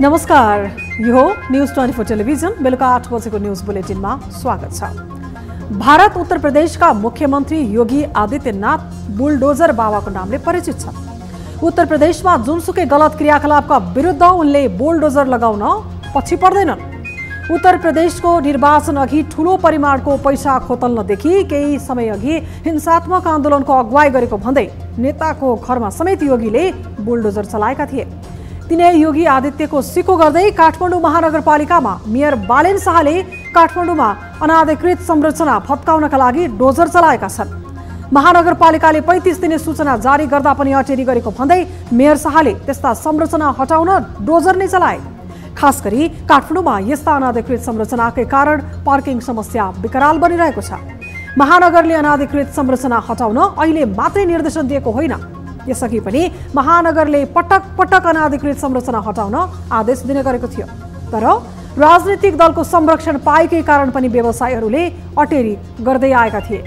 नमस्कार, यो news 24 television बेलुका 8 बजेको न्यूज बुलेटिनमा स्वागत छ। भारत उत्तर प्रदेशका मुख्यमन्त्री योगी आदित्यनाथ बुलडोजर बाबाको नामले परिचित छन्। उत्तर प्रदेशमा जुनसुकै गलत क्रियाकलापका विरुद्ध उनले बुलडोजर लगाउन पछि पर्दैनन्। उत्तर प्रदेशको निर्वाचन अघि ठूलो परिमाणको पैसा खोतल्नदेखि केही समय अघि हिंसात्मक आन्दोलनको अगुवाई गरेको भन्दै नेताको घरमा समेत योगीले बुलडोजर चलाएका थिए। तिनै योगी आदित्यको सिको गर्दै काठमाडौँ महानगरपालिकामा मेयर बालेन शाहले काठमाडौँमा अनाधिकृत संरचना भत्काउनका लागि डोजर चलाएका छन्। महानगरपालिकाले 35 दिने सूचना जारी गर्दा पनि अटेरी गरेको भन्दै मेयर शाहले त्यस्ता संरचना हटाउन डोजर नै चलाए। खास गरी काठमाडौँमा यस्ता अनाधिकृत संरचनाकै कारण पार्किङ समस्या विकराल बनिरहेको छ। महानगरले अनाधिकृत संरचना हटाउन अहिले मात्रै निर्देशन दिएको होइन, यसअघि पनि महानगरले पटक पटक अनाधिकृत संरचना हटाउन आदेश दिने गरेको थियो। तर राजनीतिक दलको संरक्षण पाएकै कारण पनि व्यवसायीहरूले अटेरी गर्दै आएका थिए।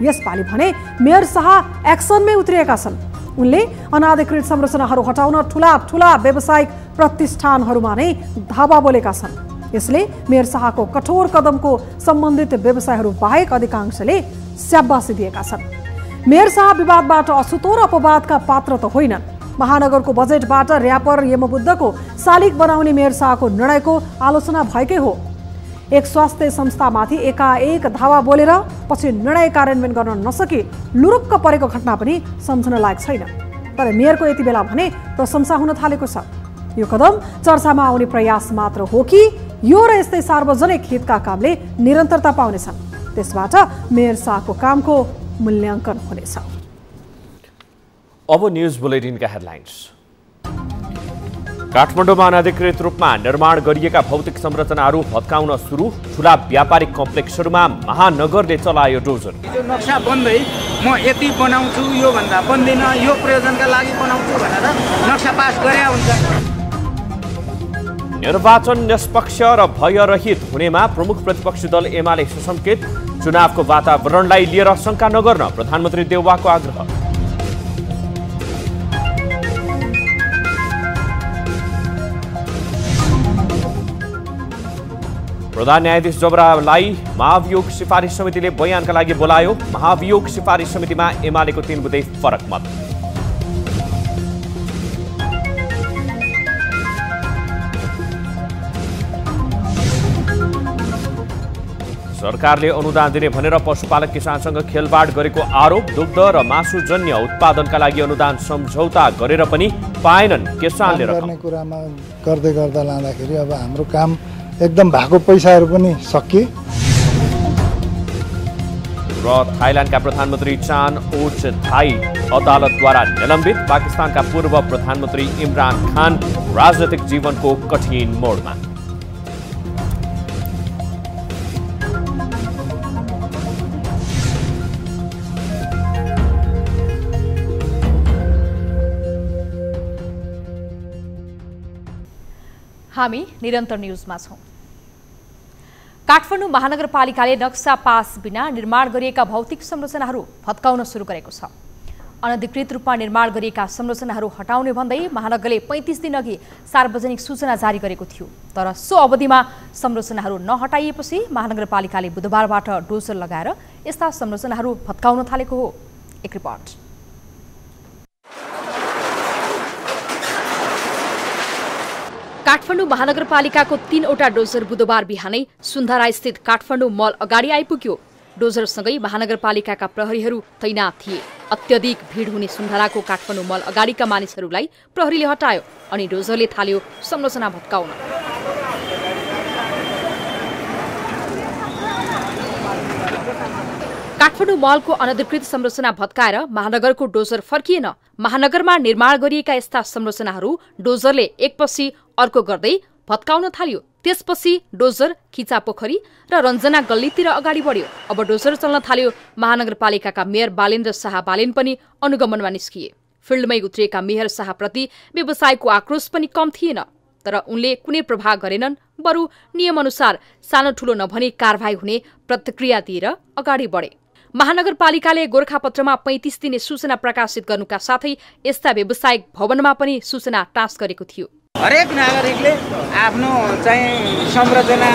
यसपालि भने मेयर शाह एक्सनमै उत्रिएका छन्। उनले अनाधिकृत संरचनाहरू हटाउन ठूला ठूला व्यावसायिक प्रतिष्ठानहरूमा नै धावा बोलेका छन्। यसले मेयर शाहको कठोर कदमको सम्बन्धित व्यवसायहरू बाहेक अधिकांशले स्याबासी दिएका छन्। मेयर शाह विवादबाट अछुतो र अपवादका पात्र त होइनन्। महानगरको बजेटबाट र्यापर यमबुद्धको शालिग बनाउने मेयर शाहको निर्णयको आलोचना भएकै हो। एक स्वास्थ्य संस्थामाथि एकाएक धावा बोलेर पछि निर्णय कार्यान्वयन गर्न नसके लुरुक्क परेको घटना पनि सम्झन लायक छैन। तर मेयरको यति बेला भने प्रशंसा हुन थालेको छ। यो कदम चर्चामा आउने प्रयास मात्र हो कि यो र यस्तै सार्वजनिक हितका कामले निरन्तरता पाउनेछन्। त्यसबाट मेयर शाहको कामको मूल्याङ्कन हुनेछ। अब न्यूज बुलेटिनका हेडलाइन्स। काठमाडौँमा अनाधिकृत रूपमा निर्माण गरिएका भौतिक संरचनाहरू भत्काउन सुरु। ठूला व्यापारिक कम्प्लेक्सहरूमा महानगरले चलायो डोजर। यो नक्सा बन्दै म यति बनाउँछु, यो भन्दा बन्दिन, यो प्रयोजनका लागि बनाउँछु भनेर नक्सा पास गरे हुन्छ। निर्वाचन निष्पक्ष र भयरहित हुनेमा प्रमुख प्रतिपक्षी दल एमाले सुसंकेत। चुनावको वातावरणलाई लिएर शंका नगर्न प्रधानमन्त्री देउवाको आग्रह। प्रधान न्यायाधीश जबरालाई महाभियोग सिफारिस समितिले बयानका लागि बोलायो। महाभियोग सिफारिस समितिमा एमालेको 3 बुँदै फरक मत। सरकारले अनुदान दिने भनेर पशुपालक किसानसँग खेलवाड गरेको आरोप। दुग्ध र मासुजन्य उत्पादनका लागि अनुदान सम्झौता गरेर पनि पाएनन् किसानले। गर्ने कुरामा गर्दै गर्दा लाँदाखेरि अब हाम्रो काम एकदम भएको पैसाहरू पनि सकिए। र थाइल्यान्डका प्रधानमन्त्री चान ओच थाई अदालतद्वारा निलम्बित। पाकिस्तानका पूर्व प्रधानमन्त्री इमरान खान राजनैतिक जीवनको कठिन मोडमा। हामी निरन्तर न्यूजमा छौं। काठमाडौँ महानगरपालिकाले नक्सा पास बिना निर्माण गरिएका भौतिक संरचनाहरू भत्काउन सुरु गरेको छ। अनधिकृत रूपमा निर्माण गरिएका संरचनाहरू हटाउने भन्दै महानगरले 35 दिन अघि सार्वजनिक सूचना जारी गरेको थियो। तर सो अवधिमा संरचनाहरू नहटाइएपछि महानगरपालिकाले बुधबारबाट डोजर लगाएर यस्ता संरचनाहरू भत्काउन थालेको हो। एक रिपोर्ट। काठमाडौँ महानगरपालिकाको 3वटा डोजर बुधबार बिहानै सुन्धारा स्थित काठमाडौँ मल अगाडि आइपुग्यो। डोजरसँगै महानगरपालिकाका प्रहरीहरू तैनात थिए। अत्यधिक भीड हुने सुन्धाराको काठमाडौँ मल अगाडिका मानिसहरूलाई प्रहरीले हटायो अनि डोजरले थाल्यो संरचना भत्काउन। काठमाडौँ मलको अनधिकृत संरचना भत्काएर महानगरको डोजर फर्किएन महानगरमा निर्माण गरिएका यस्ता संरचनाहरू डोजरले एकपछि अर्को गर्दै भत्काउन थाल्यो। त्यसपछि डोजर खिचापोखरी र रञ्जना गल्लीतिर अगाडि बढ्यो। अब डोजर चल्न थाल्यो। महानगरपालिकाका मेयर बालेन्द्र शाह बालेन पनि अनुगमनमा निस्किए। फिल्डमै उत्रिएका मेयर शाहप्रति व्यवसायको आक्रोश पनि कम थिएन, तर उनले कुनै प्रभाव गरेनन्। बरु नियमअनुसार सानो ठूलो नभनी कारवाही हुने प्रतिक्रिया दिएर अगाडि बढे। महानगरपालिकाले गोरखापत्रमा 35 दिने सूचना प्रकाशित गर्नुका साथै यस्ता व्यावसायिक भवनमा पनि सूचना टाँस गरेको थियो। हरेक नागरिकले आफ्नो चाहिँ संरचना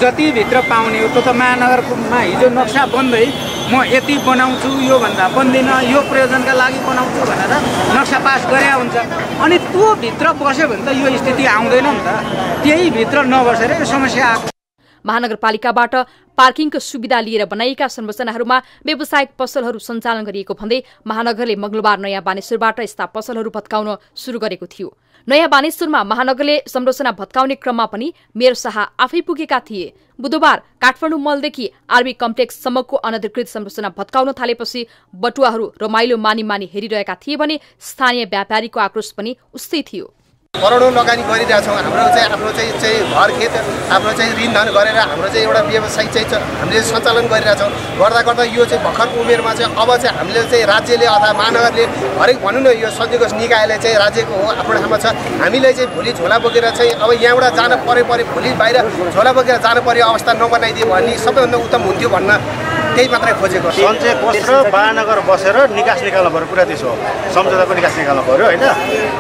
जतिभित्र पाउने हो त्यो त महानगरमा हिजो नक्सा बन्दै म यति बनाउँछु, योभन्दा बन्दिनँ, यो प्रयोजनका लागि बनाउँछु भनेर नक्सा पास गरे हुन्छ। अनि त्यो भित्र बस्यो भने त यो स्थिति आउँदैन नि त। त्यही भित्र नबसेर यो समस्या आएको। महानगरपालिकाबाट पार्किङको सुविधा लिएर बनाइएका संरचनाहरूमा व्यावसायिक पसलहरू सञ्चालन गरिएको भन्दै महानगरले मंगलबार नयाँ बानेश्वरबाट यस्ता पसलहरू भत्काउन सुरु गरेको थियो। नयाँ बानेश्वरमा महानगरले संरचना भत्काउने क्रममा पनि मेयर शाह आफै पुगेका थिए। बुधबार काठमाडौँ मलदेखि आरबी कम्प्लेक्ससम्मको अनधिकृत संरचना भत्काउन थालेपछि बटुवाहरू रमाइलो मानी हेरिरहेका थिए भने स्थानीय व्यापारीको आक्रोश पनि उस्तै थियो। करोडौँ लगानी गरिरहेछौँ। आफ्नो घर खेत आफ्नो ऋण धन गरेर हाम्रो एउटा व्यवसाय हामीले सञ्चालन गरिरहेछौँ। गर्दा गर्दा यो भर्खर उमेरमा अब हामीले राज्यले अथवा महानगरले हरेक भनौँ न यो संयोजक निकायले राज्यको हो आफ्नो ठाउँमा छ। हामीले भोलि झोला बोकेर अब यहाँबाट जान परे भोलि बाहिर झोला बोकेर जानु पर्यो अवस्था नबनाइदियो भने सबैभन्दा उत्तम हुन्थ्यो भन्न त्यही मात्रै खोजेको। सञ्चय कोष र महानगर बसेर निकास निकाल्नु पर्यो। कुरा त्यसो हो, सम्झौताको निकास निकाल्नु पर्यो होइन।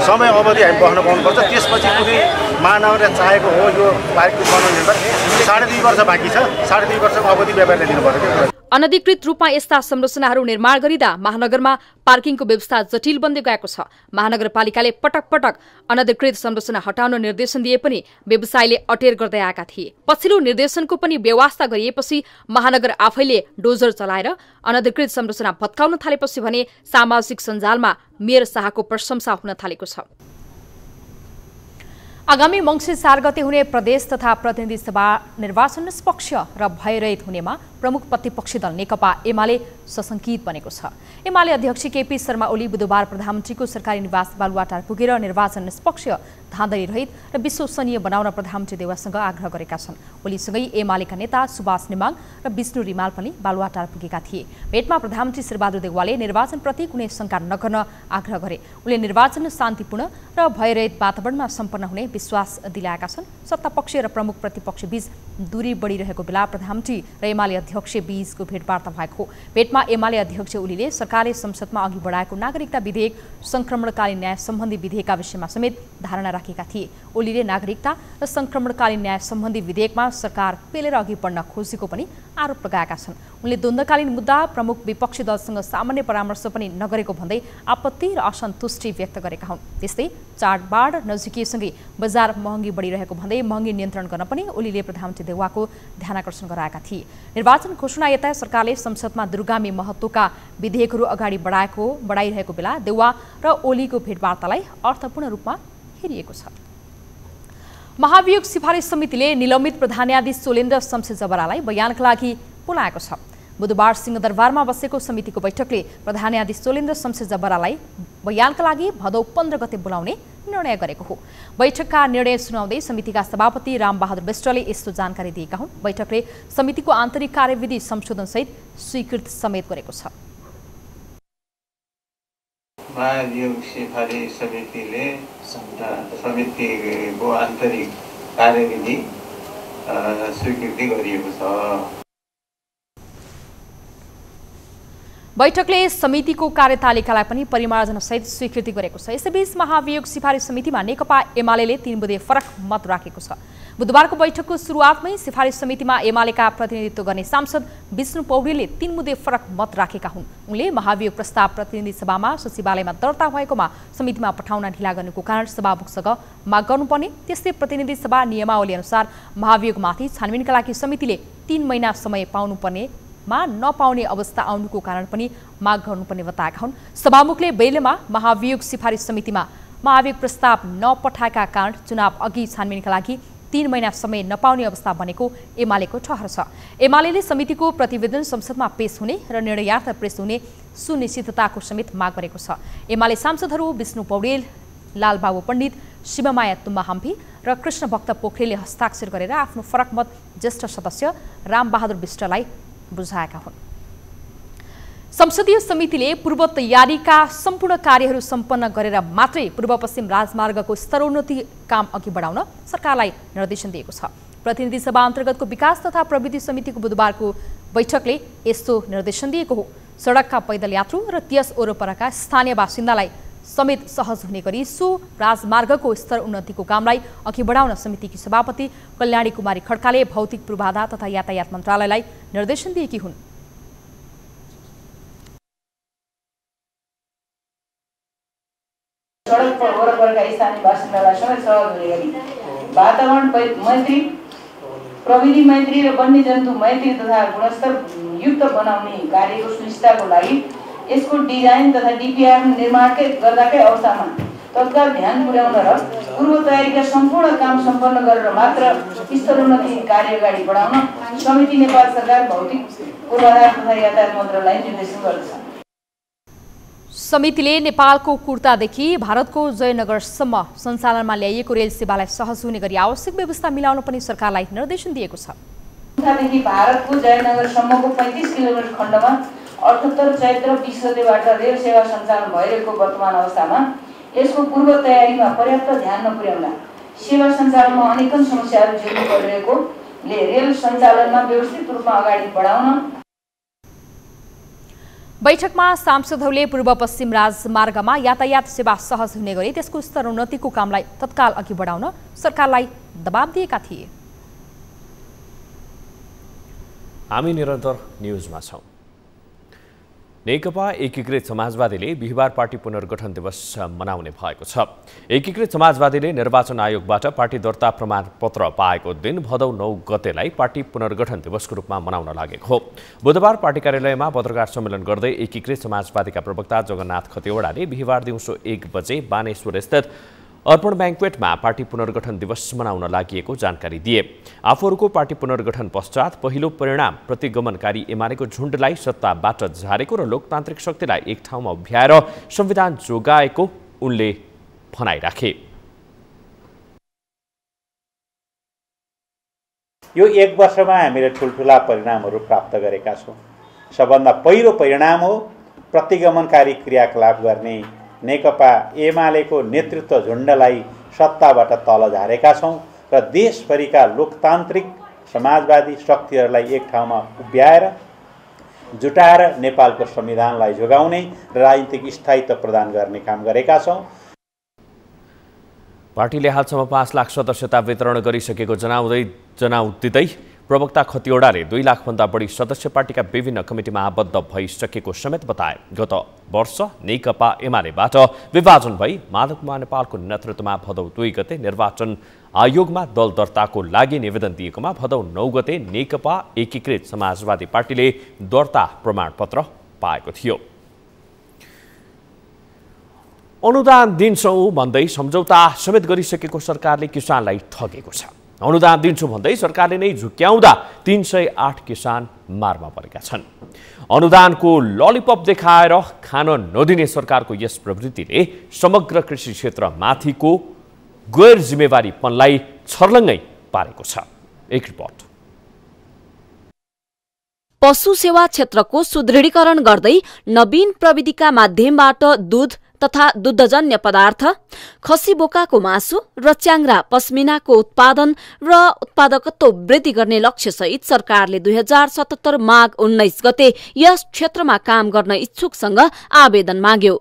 समय अवधि हामी बस्न पाउनुपर्छ। त्यसपछि कुनै महानगरले चाहेको हो यो पार्किङ बनाउने 2.5 वर्ष बाँकी छ। 2.5 वर्षको अवधि व्यापारीले दिनु पर्यो। अनधिकृत रूपमा यस्ता संरचनाहरू निर्माण गरिँदा महानगरमा पार्किङको व्यवस्था जटिल बन्दै गएको छ। महानगरपालिकाले पटक पटक अनधिकृत संरचना हटाउन निर्देशन दिए पनि व्यवसायले अटेर गर्दै आएका थिए। पछिल्लो निर्देशनको पनि व्यवस्था गरिएपछि महानगर आफैले डोजर चलाएर अनधिकृत संरचना भत्काउन थालेपछि भने सामाजिक सञ्जालमा मेयर शाहको प्रशंसा हुन थालेको छ। आगामी मंसिर 4 गते हुने प्रदेश तथा प्रतिनिधि सभा निर्वाचन निष्पक्ष र भयरहित हुनेमा प्रमुख प्रतिपक्षी दल नेकपा एमाले सशंकित बनेको छ। एमाले अध्यक्ष केपी शर्मा ओली बुधबार प्रधानमन्त्रीको सरकारी निवास बालुवाटार पुगेर निर्वाचन निष्पक्ष, धाँधली रहित र विश्वसनीय बनाउन प्रधानमन्त्री देउवासँग आग्रह गरेका छन्। ओलीसँगै एमालेका नेता सुभाष नेमाङ र विष्णु रिमाल पनि बालुवाटार पुगेका थिए। भेटमा प्रधानमन्त्री शेरबहादुर देउवाले निर्वाचनप्रति कुनै शंका नगर्न आग्रह गरे। उनले निर्वाचन शान्तिपूर्ण र भयरहित वातावरणमा सम्पन्न हुने विश्वास दिलाएका छन्। सत्तापक्ष र प्रमुख प्रतिपक्ष बीच दूरी बढिरहेको बेला प्रधानमन्त्री र एमाले अध्यक्ष बीचको भेटवार्ता भएको। भेटमा एमाले अध्यक्ष ओलीले सरकारले संसदमा अघि बढाएको नागरिकता विधेयक, संक्रमणकालीन न्याय सम्बन्धी विधेयकका विषयमा समेत धारणा राखेका थिए। ओलीले नागरिकता र संक्रमणकालीन न्याय सम्बन्धी विधेयकमा सरकार पेलेर अघि बढ्न खोजेको पनि आरोप लगाएका छन्। उनले द्वन्द्वकालीन मुद्दा प्रमुख विपक्षी दलसँग सामान्य परामर्श पनि नगरेको भन्दै आपत्ति र असन्तुष्टि व्यक्त गरेका हुन्। त्यस्तै चाडबाड नजिकैसँगै बजार महँगी बढिरहेको भन्दै महँगी नियन्त्रण गर्न पनि ओलीले प्रधानमन्त्री देउवाको ध्यानाकर्षण गराएका थिए। निर्वाचन घोषणा यता सरकारले संसदमा दूरगामी महत्त्वका विधेयकहरू अगाडि बढाइरहेको बेला देउवा र ओलीको भेटवार्तालाई अर्थपूर्ण रूपमा हेरिएको छ। महाभियोग सिफारिस समितिले निलम्बित प्रधान न्यायाधीश सोलेन्द्र शमशेर जबरालाई बयानका लागि बोलाएको छ। बुधबार सिंहदरबारमा बसेको समितिको बैठकले प्रधान न्यायाधीश सोलेन्द्र शमशेर जबरालाई बयानका लागि भदौ 15 गते बोलाउने निर्णय गरेको हो। बैठकका निर्णय सुनाउँदै समितिका सभापति रामबहादुर विष्टले यस्तो जानकारी दिएका हुन्। बैठकले समितिको आन्तरिक कार्यविधि संशोधनसहित स्वीकृत समेत गरेको छ। महाभियोग सिफारिस समितिले समितिको आन्तरिक कार्यविधि स्वीकृति गरिएको छ। बैठकले समितिको कार्यतालिकालाई पनि परिमार्जनसहित स्वीकृति गरेको छ। यसैबीच महाभियोग सिफारिस समितिमा नेकपा एमाले 3 बुँदे फरक मत राखेको छ। बुधबारको बैठकको सुरुवातमै सिफारिस समितिमा एमालेका प्रतिनिधित्व गर्ने सांसद विष्णु पौडेलले 3 बुँदे फरक मत राखेका हुन्। उनले महाभियोग प्रस्ताव प्रतिनिधि सभामा सचिवालयमा दर्ता भएकोमा समितिमा पठाउन ढिला गर्नुको कारण सभामुखसँग माग गर्नुपर्ने, त्यस्तै प्रतिनिधि सभा नियमावली अनुसार महाभियोगमाथि छानबिनका लागि समितिले 3 महिना समय पाउनुपर्नेमा नपाउने अवस्था आउनुको कारण पनि माग गर्नुपर्ने बताएका हुन्। सभामुखले बेलेमा महाभियोग सिफारिस समितिमा महाभियोग प्रस्ताव नपठाएका कारण चुनाव अघि छानबिनका लागि 3 महिना समय नपाउने अवस्था बनेको एमालेको ठहर छ। एमालेले समितिको प्रतिवेदन संसदमा पेश हुने र निर्णयार्थ पेश हुने सुनिश्चितताको समेत माग गरेको छ। एमाले सांसदहरू विष्णु पौडेल, लालबाबु पण्डित, शिवमाया तुम्बा हम्पी र कृष्णभक्त पोखरेलले हस्ताक्षर गरेर आफ्नो फरक मत ज्येष्ठ सदस्य रामबहादुर विष्टलाई बुझाएका हुन्। संसदीय समितिले पूर्व तयारीका सम्पूर्ण कार्यहरू सम्पन्न गरेर मात्रै पूर्व पश्चिम राजमार्गको स्तरोन्नति काम अघि बढाउन सरकारलाई निर्देशन दिएको छ। प्रतिनिधि सभा अन्तर्गतको विकास तथा प्रविधि समितिको बुधबारको बैठकले यस्तो निर्देशन दिएको हो। सडकका पैदल यात्रु र त्यस वरपरका स्थानीय बासिन्दालाई समेत सहज हुने गरी सो राजमार्गको स्तर उन्नतिको कामलाई अघि बढाउन समितिकी सभापति कल्याणी कुमारी खड्काले भौतिक पूर्वाधार तथा यातायात मन्त्रालयलाई निर्देशन दिएकी हुन्। सडक पर वरपरका स्थानीय बासिन्दालाई समेत सहज हुने गरी वातावरण मैत्री, प्रविधि मैत्री र वन्यजन्तु मैत्री तथा गुणस्तर युक्त बनाउने कार्यको सुनिश्चितताको लागि यसको डिजाइन तथा डिपिआर निर्माणकै गर्दाकै अवस्थामा तत्काल ध्यान पुर्याउन र पूर्व तयारीका सम्पूर्ण काम सम्पन्न गरेर मात्र स्तरोन्नति कार्य अगाडि बढाउन समिति नेपाल सरकार भौतिक पूर्वाधार तथा यातायात मन्त्रालयलाई निर्देशन गर्दछ। समितिले नेपालको कुर्तादेखि भारतको जयनगरसम्म सञ्चालनमा ल्याइएको रेल सेवालाई सहज हुने गरी आवश्यक व्यवस्था मिलाउन पनि सरकारलाई निर्देशन दिएको छ। कुर्तादेखि भारतको जयनगरसम्मको 35 किलोमिटर खण्डमा 78 चैत्र 20 गतेबाट रेल सेवा सञ्चालन भइरहेको वर्तमान अवस्थामा यसको पूर्व तयारीमा पर्याप्त ध्यान नपुर्याउँदा सेवा सञ्चालनमा अनेकन समस्याहरू झेल्नु परिरहेकोले रेल सञ्चालनमा व्यवस्थित रूपमा अगाडि बढाउन बैठकमा सांसदहरूले पूर्व पश्चिम राजमार्गमा यातायात सेवा सहज हुने गरी त्यसको स्तरोन्नतिको कामलाई तत्काल अघि बढाउन सरकारलाई दबाब दिएका थिए। हामी निरन्तर न्यूजमा छौं। नेकपा एकीकृत समाजवादीले बिहिबार पार्टी पुनर्गठन दिवस मनाउने भएको छ। एकीकृत समाजवादीले निर्वाचन आयोगबाट पार्टी दर्ता प्रमाणपत्र पाएको दिन भदौ 9 गतेलाई पार्टी पुनर्गठन दिवसको रूपमा मनाउन लागेको हो। बुधबार पार्टी कार्यालयमा पत्रकार सम्मेलन गर्दै एकीकृत समाजवादीका प्रवक्ता जगन्नाथ खतिवडाले बिहिबार दिउँसो 1 बजे बानेश्वर स्थित अर्पण ब्याङ्क्वेटमा पार्टी पुनर्गठन दिवस मनाउन लागि जानकारी दिए। आफूहरूको पार्टी पुनर्गठन पश्चात पहिलो परिणाम प्रतिगमनकारी एमालेको झुन्डलाई सत्ताबाट झारेको र लोकतान्त्रिक शक्तिलाई एक ठाउँमा उभ्याएर संविधान जोगाएको उनले भनाइराखे। यो 1 वर्षमा हामीले ठुलठुला परिणामहरू प्राप्त गरेका छौँ। सबभन्दा पहिलो परिणाम हो प्रतिगमनकारी क्रियाकलाप गर्ने नेकपा एमालेको नेतृत्व झुन्डलाई सत्ताबाट तल झारेका छौँ र देशभरिका लोकतान्त्रिक समाजवादी शक्तिहरूलाई एक ठाउँमा उभ्याएर जुटाएर नेपालको संविधानलाई जोगाउने र राजनीतिक स्थायित्व प्रदान गर्ने काम गरेका छौँ। पार्टीले हालसम्म 5 लाख सदस्यता वितरण गरिसकेको जनाउँदै प्रवक्ता खतिवडाले 2 लाखभन्दा बढी सदस्य पार्टीका विभिन्न कमिटीमा आबद्ध भइसकेको समेत बताए। गत वर्ष नेकपा एमालेबाट विभाजन भई माधव कुमार नेपालको नेतृत्वमा भदौ 2 गते निर्वाचन आयोगमा दल दर्ताको लागि निवेदन दिएकोमा भदौ 9 गते नेकपा एकीकृत समाजवादी पार्टीले दर्ता प्रमाणपत्र पाएको थियो। अनुदान दिन्छौँ भन्दै सम्झौता समेत गरिसकेको सरकारले किसानलाई ठगेको छ। अनुदान दिन्छु भन्दै सरकारले नै झुक्क्याउँदा 308 किसान मारमा परेका छन्। अनुदानको ललिपप देखाएर खान नदिने सरकारको यस प्रवृत्तिले समग्र कृषि क्षेत्रमाथिको गैर जिम्मेवारीपनलाई छर्लङ्गै पारेको छ। एक रिपोर्ट। पशु सेवा क्षेत्रको सुदृढीकरण गर्दै नवीन प्रविधिका माध्यमबाट दूध तथा दुग्धजन्य पदार्थ, खसी बोकाको मासु र च्याङ्ग्रा पस्मिनाको उत्पादन र उत्पादकत्व वृद्धि गर्ने लक्ष्यसहित सरकारले 2077 माघ 19 गते यस क्षेत्रमा काम गर्न इच्छुकसँग आवेदन माग्यो,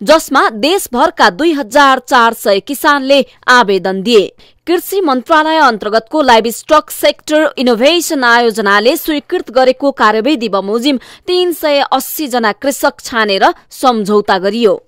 जसमा देशभरका 2400 किसानले आवेदन दिए। कृषि मन्त्रालय अन्तर्गतको लाइभस्टक सेक्टर इनोभेसन आयोजनाले स्वीकृत गरेको कार्यविधि बमोजिम 380 जना कृषक छानेर सम्झौता गरियो।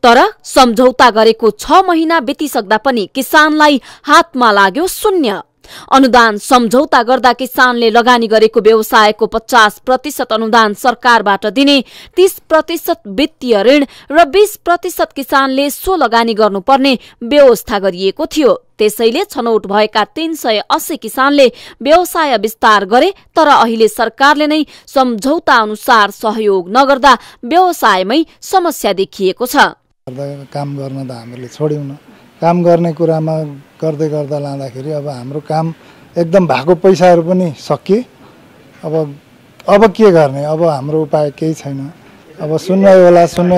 तर सम्झौता गरेको 6 महिना बितिसक्दा पनि किसानलाई हातमा लाग्यो शून्य। अनुदान सम्झौता गर्दा किसानले लगानी गरेको व्यवसायको 50% अनुदान सरकारबाट दिने, 30% वित्तीय ऋण र 20% किसानले सो लगानी गर्नुपर्ने व्यवस्था गरिएको थियो। त्यसैले छनौट भएका 380 किसानले व्यवसाय विस्तार गरे, तर अहिले सरकारले नै सम्झौता अनुसार सहयोग नगर्दा व्यवसायमै समस्या देखिएको छ। काम गर्न त हामीले छोड्यौँ न, काम गर्ने कुरामा गर्दै गर्दा लाँदाखेरि अब हाम्रो काम एकदम भएको पैसाहरू पनि सकिए। अब के गर्ने, अब हाम्रो उपाय केही छैन। अब सुन्नै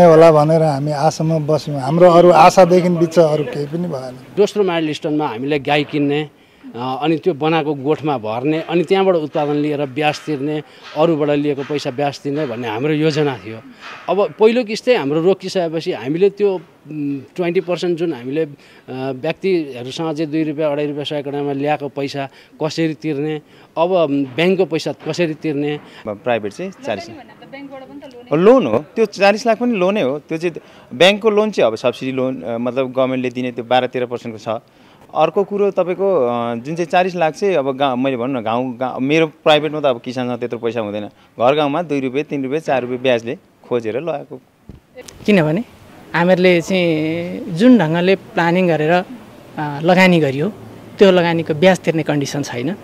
होला भनेर हामी आशामा बस्यौँ। हाम्रो अरू आशादेखि बिच अरू केही पनि भएन। दोस्रो माइलस्टोनमा हामीले गाई किन्ने, अनि त्यो बनाएको गोठमा भर्ने, अनि त्यहाँबाट उत्पादन लिएर ब्याज तिर्ने, अरूबाट लिएको पैसा ब्याज तिर्ने भन्ने हाम्रो योजना थियो। अब पहिलो किस्ते हाम्रो रोकिसकेपछि हामीले त्यो 20% जुन हामीले व्यक्तिहरूसँग चाहिँ 2 रुपियाँ 2.5 रुपियाँ सयकडामा ल्याएको पैसा कसरी तिर्ने, अब ब्याङ्कको पैसा कसरी तिर्ने। प्राइभेट चाहिँ 40 लोन हो, त्यो 40 लाख पनि लोनै हो। त्यो चाहिँ ब्याङ्कको लोन चाहिँ अब सब्सिडी लोन मतलब गभर्मेन्टले दिने त्यो 12-13% को छ। अर्को कुरो तपाईँको जुन चाहिँ 40 लाख चाहिँ अब मैले भनौँ न गाउँ मेरो प्राइभेटमा त अब किसानसँग त्यत्रो पैसा हुँदैन। घर गाउँमा 2 रुपियाँ 3 रुपियाँ 4 रुपियाँ ब्याजले खोजेर लगाएको। किनभने हामीहरूले चाहिँ जुन ढङ्गले प्लानिङ गरेर लगानी गरियो त्यो लगानीको ब्याज तिर्ने कन्डिसन छैन।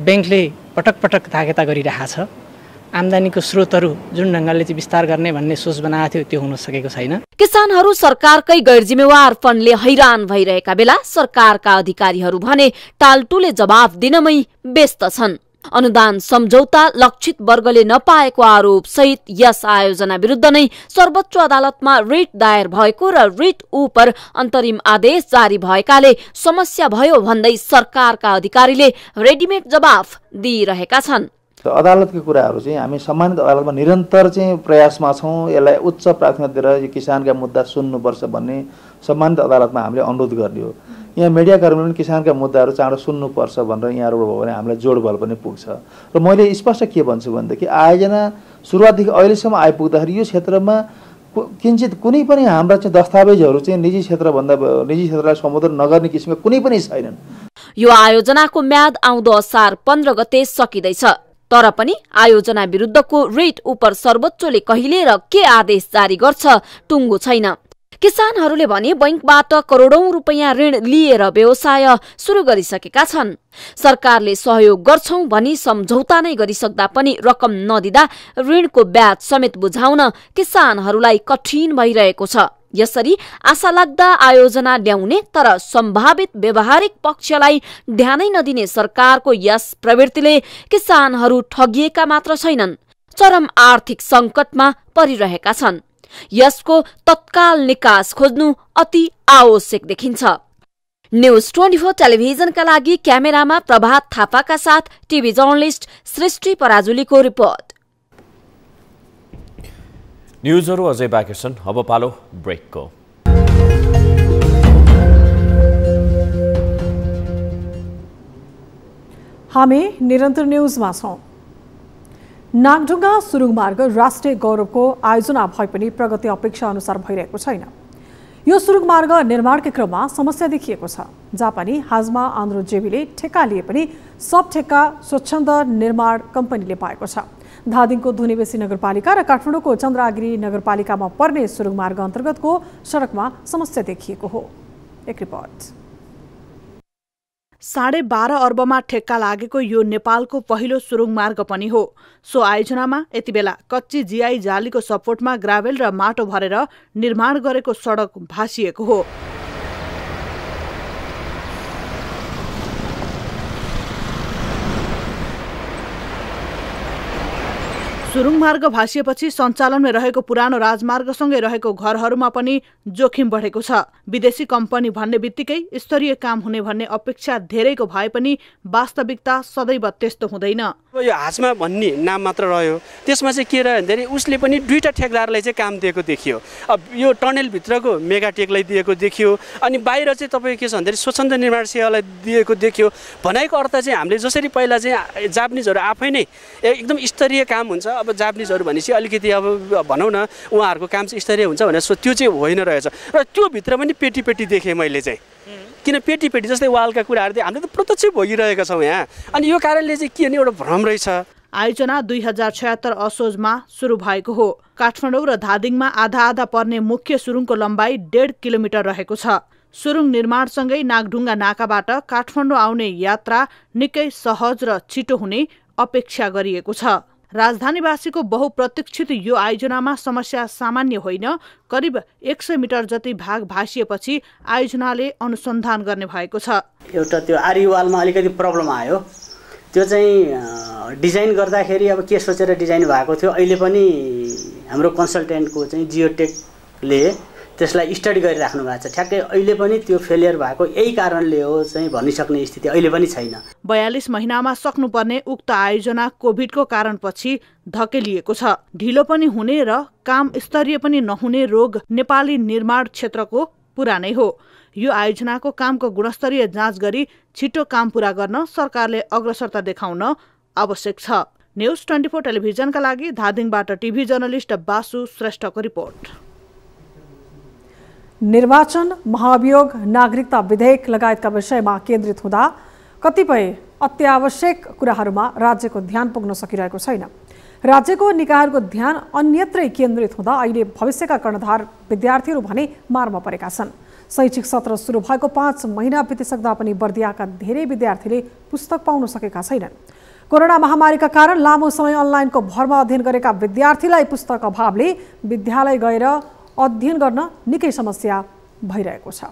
ब्याङ्कले पटक पटक ताकेता गरिरहेको छ। आम्दानीको स्रोतहरू जुन ढङ्गले चाहिँ विस्तार गर्ने भन्ने सोच बनाएको थियो त्यो हुन सकेको छैन। किसानहरू सरकारकै गैर जिम्मेवार फन्डले हैरान भइरहेका बेला सरकारका अधिकारीहरू भने टालटुले जवाफ दिनमै व्यस्त छन्। अनुदान सम्झौता लक्षित वर्गले नपाएको आरोप सहित यस आयोजना विरुद्ध नै सर्वोच्च अदालतमा रिट दायर भएको र रिट उपर अन्तरिम आदेश जारी भएकाले समस्या भयो भन्दै सरकारका अधिकारीले रेडिमेड जवाफ दिइरहेका छन्। अदालतको कुराहरू चाहिँ हामी सम्मानित अदालतमा निरन्तर चाहिँ प्रयासमा छौँ। यसलाई उच्च प्राथमिकता दिएर यो किसानका मुद्दा सुन्नुपर्छ भन्ने सम्मानित अदालतमा हामीले अनुरोध गर्ने हो। यहाँ मिडियाकर्मीले पनि किसानका मुद्दाहरू चाँडो सुन्नुपर्छ भनेर यहाँबाट भयो भने हामीलाई जोडबल पनि पुग्छ। र मैले स्पष्ट के भन्छु भनेदेखि आयोजना सुरुवातदेखि अहिलेसम्म आइपुग्दाखेरि यो क्षेत्रमा किञ्चित कुनै पनि हाम्रा चाहिँ दस्तावेजहरू चाहिँ निजी क्षेत्रलाई सम्बोधन नगर्ने किसिमका कुनै पनि छैनन्। यो आयोजनाको म्याद आउँदो असार 15 गते सकिँदैछ। तर पनि आयोजना विरुद्धको रिट उपर सर्वोच्चले कहिले र के आदेश जारी गर्छ टुङ्गो छैन। किसानहरूले भने बैंकबाट करोडौं रुपैयाँ ऋण लिएर व्यवसाय सुरु गरिसकेका छन्। सरकारले सहयोग गर्छौं भनी सम्झौता नै गरिसक्दा पनि रकम नदिँदा ऋणको ब्याज समेत बुझाउन किसानहरूलाई कठिन भइरहेको छ। यसरी आशा लाग्दा आयोजना ल्याउने तर सम्भावित व्यवहारिक पक्षलाई ध्यानै नदिने सरकारको यस प्रवृत्तिले किसानहरू ठगिएका मात्र छैनन्, चरम आर्थिक संकटमा परिरहेका छन्। यसको तत्काल निकास खोज्नु अति आवश्यक देखिन्छ। न्यूज 24 टेलिभिजनका लागि क्यामेरामा प्रभात थापाका साथ टिभी जर्नलिस्ट सृष्टि पराजुलीको रिपोर्ट। न्यूजहरू अझै बाँकी छन्, अब पालो ब्रेकको। हामी निरन्तर न्यूजमा छौं। नागढुङ्गा सुरुङ मार्ग राष्ट्रिय गौरवको आयोजना भए पनि प्रगति अपेक्षा अनुसार भइरहेको छैन। यो सुरुङ मार्ग निर्माणकै क्रममा समस्या देखिएको छ। जापानी हाजमा आन्द्रो जेबीले ठेक्का लिए पनि सब ठेक्का स्वच्छन्द निर्माण कम्पनीले पाएको छ। धादिङको धुनीबेसी नगरपालिका र काठमाडौँको चन्द्रागिरी नगरपालिकामा पर्ने सुरुङ मार्ग अन्तर्गतको सडकमा समस्या देखिएको हो। एक रिपोर्ट। 12.5 अर्बमा ठेक्का लागेको यो नेपालको पहिलो सुरुङ मार्ग पनि हो। सो आयोजनामा यति बेला कच्ची जीआई जालीको सपोर्टमा ग्राभेल र माटो भरेर निर्माण गरेको सडक भासिएको हो। सुरुङ मार्ग भासिएपछि सञ्चालनमा रहेको पुरानो राजमार्गसँगै रहेको घरहरूमा पनि जोखिम बढेको छ। विदेशी कम्पनी भन्ने बित्तिकै स्तरीय काम हुने भन्ने अपेक्षा धेरैको भए पनि वास्तविकता सदैव त्यस्तो हुँदैन। यो हाजमा भन्ने नाम मात्र रह्यो, त्यसमा चाहिँ के रह्यो भने उसले पनि 2टा ठेकदारलाई चाहिँ काम दिएको देखियो। अब यो टनेलभित्रको मेगाटेकलाई दिएको देखियो, अनि बाहिर चाहिँ तपाईँ के छ भन्दाखेरि स्वच्छन्द निर्माण सेवालाई दिएको देखियो। भनाइको अर्थ चाहिँ हामीले जसरी पहिला चाहिँ जापानिजहरू आफै नै एकदम स्तरीय काम हुन्छ, अब जापानिजहरू भनेपछि अलिकति अब भनौँ न उहाँहरूको काम चाहिँ स्तरीय हुन्छ भनेर त्यो चाहिँ होइन रहेछ। र त्यो भित्र पनि पेटी पेटी देखेँ मैले चाहिँ किन पेटी पेटी जस्तै वालका कुराहरू चाहिँ हामीले त प्रत्यक्ष भोगिरहेका छौँ यहाँ। अनि यो कारणले चाहिँ के भने एउटा भ्रम रहेछ। आयोजना 2076 असोजमा सुरु भएको हो। काठमाडौँ र धादिङमा आधा आधा पर्ने मुख्य सुरुङको लम्बाइ 1.5 किलोमिटर रहेको छ। सुरुङ निर्माणसँगै नागढुङ्गा नाकाबाट काठमाडौँ आउने यात्रा निकै सहज र छिटो हुने अपेक्षा गरिएको छ। राजधानीवासीको बहुप्रतीक्षित यो आयोजनामा समस्या सामान्य होइन। करिब 100 मिटर जति भाग भाँसिएपछि आयोजनाले अनुसन्धान गर्ने भएको छ। एउटा त्यो आरी वालमा अलिकति प्रब्लम आयो। त्यो चाहिँ डिजाइन गर्दाखेरि अब के सोचेर डिजाइन भएको थियो, अहिले पनि हाम्रो कन्सल्टेन्टको चाहिँ जियोटेकले त्यसलाई स्टडी गरिराख्नु भएको छ। ठ्याक्कै अहिले पनि त्यो फेलियर भएको यही कारणले हो चाहिँ भनिसक्ने स्थिति अहिले पनि छैन। 42 महिनामा सक्नुपर्ने उक्त आयोजना कोभिडको कारणपछि धकेलिएको छ। ढिलो पनि हुने र काम स्तरीय पनि नहुने रोग नेपाली निर्माण क्षेत्रको पुरानै हो। यो आयोजनाको कामको गुणस्तरीय जाँच गरी छिटो काम पूरा गर्न सरकारले अग्रसरता देखाउन आवश्यक छ। न्युज 24 टेलिभिजनका लागि धादिङबाट टिभी जर्नलिस्ट बासु श्रेष्ठको रिपोर्ट। निर्वाचन, महाभियोग, नागरिकता विधेयक लगायतका विषयमा केन्द्रित हुँदा कतिपय अत्यावश्यक कुराहरूमा राज्यको ध्यान पुग्न सकिरहेको छैन। राज्यको निकायहरूको ध्यान अन्यत्रै केन्द्रित हुँदा अहिले भविष्यका कर्णधार विद्यार्थीहरू भने मारमा परेका छन्। शैक्षिक सत्र सुरु भएको 5 महिना बितिसक्दा पनि बर्दियाका धेरै विद्यार्थीले पुस्तक पाउन सकेका छैनन्। कोरोना महामारीका कारण लामो समय अनलाइनको भरमा अध्ययन गरेका विद्यार्थीलाई पुस्तक अभावले विद्यालय गएर अध्ययन गर्न निकै समस्या भइरहेको छ।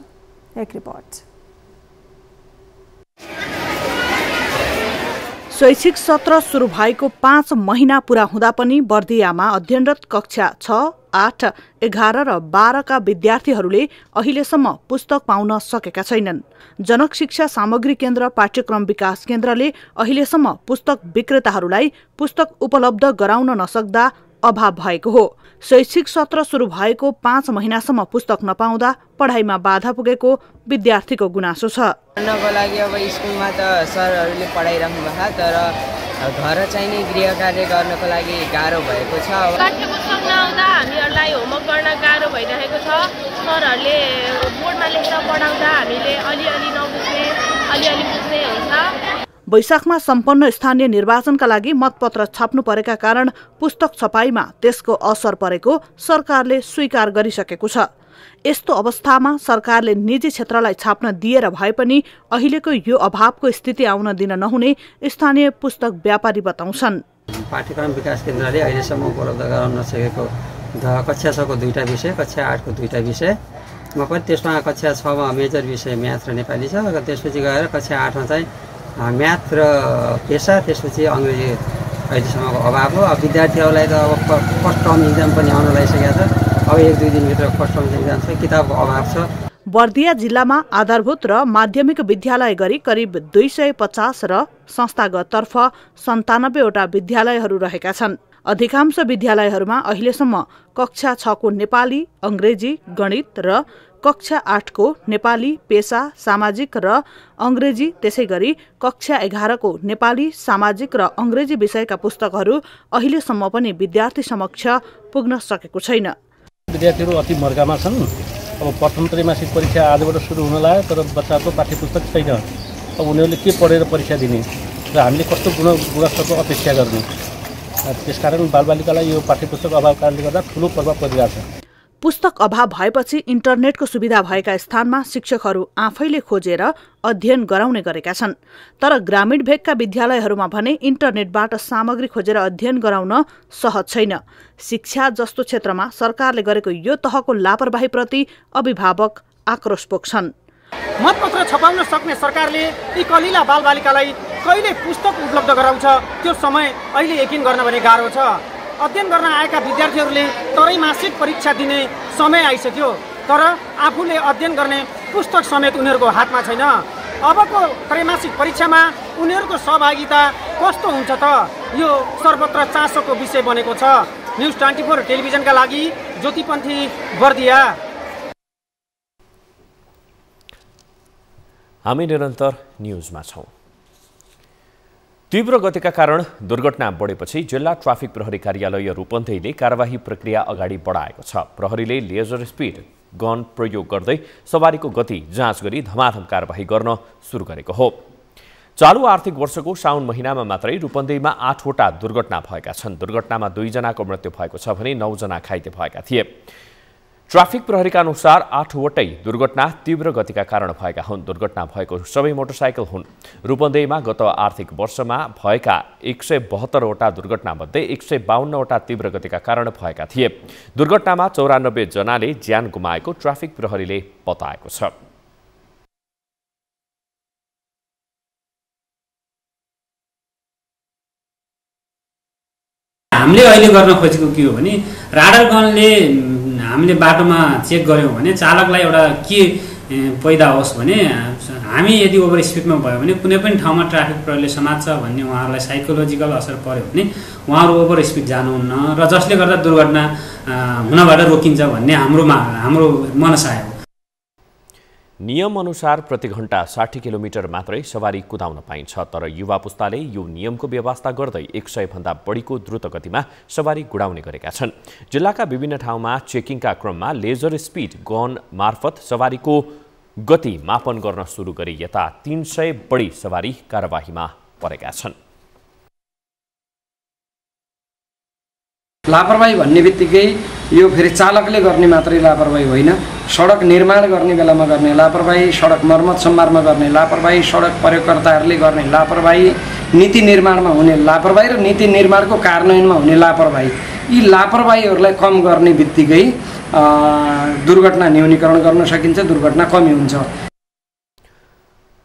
एक रिपोर्ट। शैक्षिक सत्र सुरु भएको 5 महिना पूरा हुँदा पनि बर्दियामा अध्ययनरत कक्षा 6, 8, 11 र 12 का विद्यार्थीहरूले अहिलेसम्म पुस्तक पाउन सकेका छैनन्। जनक शिक्षा सामग्री केन्द्र पाठ्यक्रम विकास केन्द्रले अहिलेसम्म पुस्तक विक्रेताहरूलाई पुस्तक उपलब्ध गराउन नसक्दा अभाव भएको हो। शैक्षिक सत्र सुरु भएको 5 महिनासम्म पुस्तक नपाउँदा पढाइमा बाधा पुगेको विद्यार्थीको गुनासो छ। पढ्नको लागि अब स्कुलमा त सरहरूले पढाइराख्नु भएको छ, तर घर चाहिँ नि गृह कार्य गर्नको लागि गाह्रो भएको छ। पाठ्यपुस्तक नआउँदा हामीहरूलाई होमवर्क गर्न गाह्रो भइरहेको छ। सरहरूले बोर्डमा लेखेर पढाउँदा हामीले अलिअलि नबुझ्ने, अलिअलि बुझ्ने हुन्छ। वैशाखमा सम्पन्न स्थानीय निर्वाचनका लागि मतपत्र छाप्नु परेका कारण पुस्तक छपाईमा त्यसको असर परेको सरकारले स्वीकार गरिसकेको छ। यस्तो अवस्थामा सरकारले निजी क्षेत्रलाई छाप्न दिएर भए पनि अहिलेको यो अभावको स्थिति आउन दिन नहुने स्थानीय पुस्तक व्यापारी बताउँछन्। पाठ्यक्रम विकास केन्द्रले अहिलेसम्म उपलब्ध गराउन नसकेको कक्षा 6 को 2टा विषय, कक्षा 8 को 2टा विषयमा पनि त्यसमा कक्षा 6 मा मेजर विषय म्याथ र नेपाली छ र त्यसपछि गएर कक्षा 8 मा चाहिँ म्याथ र पेसा, त्यसपछि अङ्ग्रेजी अहिलेसम्मको अभाव हो। अब विद्यार्थीहरूलाई त अब फर्स्ट टर्म इक्जाम पनि आउन लागिसकेको छ। अब 1-2 दिनभित्र फर्स्ट टर्म इक्जाम छ, किताबको अभाव छ। बर्दिया जिल्लामा आधारभूत र माध्यमिक विद्यालय गरी करिब 250 र संस्थागत तर्फ 97 वटा विद्यालयहरू रहेका छन्। अधिकांश विद्यालयहरूमा अहिलेसम्म कक्षा 6 को नेपाली, अङ्ग्रेजी, गणित र कक्षा 8 को नेपाली, पेसा, सामाजिक र अङ्ग्रेजी, त्यसै गरी कक्षा 11 को नेपाली, सामाजिक र अङ्ग्रेजी विषयका पुस्तकहरू अहिलेसम्म पनि विद्यार्थी समक्ष पुग्न सकेको छैन। विद्यार्थीहरू अति मर्कामा छन्। अब प्रथम त्रैमासिक परीक्षा आजबाट सुरु हुन लाग्यो, तर बच्चाको पाठ्यपुस्तक छैन। अब उनीहरूले के पढेर परीक्षा दिने र हामीले कस्तो गुणस्तरको अपेक्षा गर्ने। त्यसकारण बालबालिकालाई यो पाठ्यपुस्तक अभाव कारणले गर्दा ठुलो प्रभाव परिरहेछ। पुस्तक अभाव भएपछि इन्टरनेटको सुविधा भएका स्थानमा शिक्षकहरू आफैले खोजेर अध्ययन गराउने गरेका छन्। तर ग्रामीण भेगका विद्यालयहरूमा भने इन्टरनेटबाट सामग्री खोजेर अध्ययन गराउन सहज छैन। शिक्षा जस्तो क्षेत्रमा सरकारले गरेको यो तहको लापरवाहीप्रति अभिभावक आक्रोश पोख्छन्। मतपत्र छपाउन सक्ने सरकारले यी कलिला बालबालिकालाई कहिले पुस्तक उपलब्ध गराउँछ, त्यो समय अहिले यकिन गर्न भने गाह्रो छ। अध्ययन गर्न आएका विद्यार्थीहरूले त्रैमासिक परीक्षा दिने समय आइसक्यो, तर आफूले अध्ययन गर्ने पुस्तक समेत उनीहरूको हातमा छैन। अबको त्रैमासिक परीक्षामा उनीहरूको सहभागिता कस्तो हुन्छ त, यो सर्वत्र चासोको विषय बनेको छ। न्युज 24 टेलिभिजनका लागि ज्योतिपन्थी, बर्दिया। हामी निरन्तर न्युजमा छौँ। तीव्र गतिका कारण दुर्घटना बढेपछि जिल्ला ट्राफिक प्रहरी कार्यालय रूपन्देहीले कारबाही प्रक्रिया अगाडि बढाएको छ। प्रहरीले लेजर स्पिड गन प्रयोग गर्दै सवारीको गति जाँच गरी धमाधम कारबाही गर्न सुरु गरेको हो। चालू आर्थिक वर्षको साउन महिनामा मात्रै रूपन्देहीमा 8 वटा दुर्घटना भएका छन्। दुर्घटनामा 2 जनाको मृत्यु भएको छ भने 9 जना घाइते भएका थिए। ट्राफिक प्रहरीका अनुसार 8 वटै दुर्घटना तीव्र गतिका कारण भएका हुन्। दुर्घटना भएको सबै मोटरसाइकल हुन्। रूपन्देहीमा गत आर्थिक वर्षमा भएका 172 वटा दुर्घटनामध्ये 152 वटा तीव्र गतिका कारण भएका थिए। दुर्घटनामा 94 जनाले ज्यान गुमाएको ट्राफिक प्रहरीले बताएको छ। हामीले अहिले गर्न खोजेको के हो भने राडर गनले हामीले बाटोमा चेक गर्यौं भने चालकलाई एउटा के पैदा होस् भने हामी यदि ओभर स्पिडमा भयो भने कुनै पनि ठाउँमा ट्राफिक प्रहरीले समात्छ भन्ने उहाँहरूलाई साइकोलोजिकल असर पर्यो भने उहाँहरू ओभर स्पिड जानुहुन्न र जसले गर्दा दुर्घटना हुनबाट रोकिन्छ भन्ने हाम्रो मनसाय हो। नियम अनुसार प्रति घण्टा 60 किलोमिटर मात्रै सवारी कुदाउन पाइन्छ, तर युवा पुस्ताले यो नियमको व्यवस्था गर्दै 100 भन्दा बढीको द्रुत गतिमा सवारी गुडाउने गरेका छन्। जिल्लाका विभिन्न ठाउँमा चेकिङका क्रममा लेजर स्पिड गन मार्फत सवारीको गति मापन गर्न सुरु गरे यता 300 बढी सवारी कारबाहीमा परेका छन्। लापरवाही भन्ने बित्तिकै यो फेरि चालकले गर्ने मात्रै लापरवाही होइन, सडक निर्माण गर्ने बेलामा गर्ने लापरवाही, सडक मर्मत सम्मारमा गर्ने लापरवाही, सडक प्रयोगकर्ताहरूले गर्ने लापरवाही, नीति निर्माणमा हुने लापरवाही र नीति निर्माणको कार्यान्वयनमा हुने लापरवाही, यी लापरवाहीहरूलाई कम गर्ने बित्तिकै दुर्घटना न्यूनीकरण गर्न सकिन्छ, दुर्घटना कमी हुन्छ।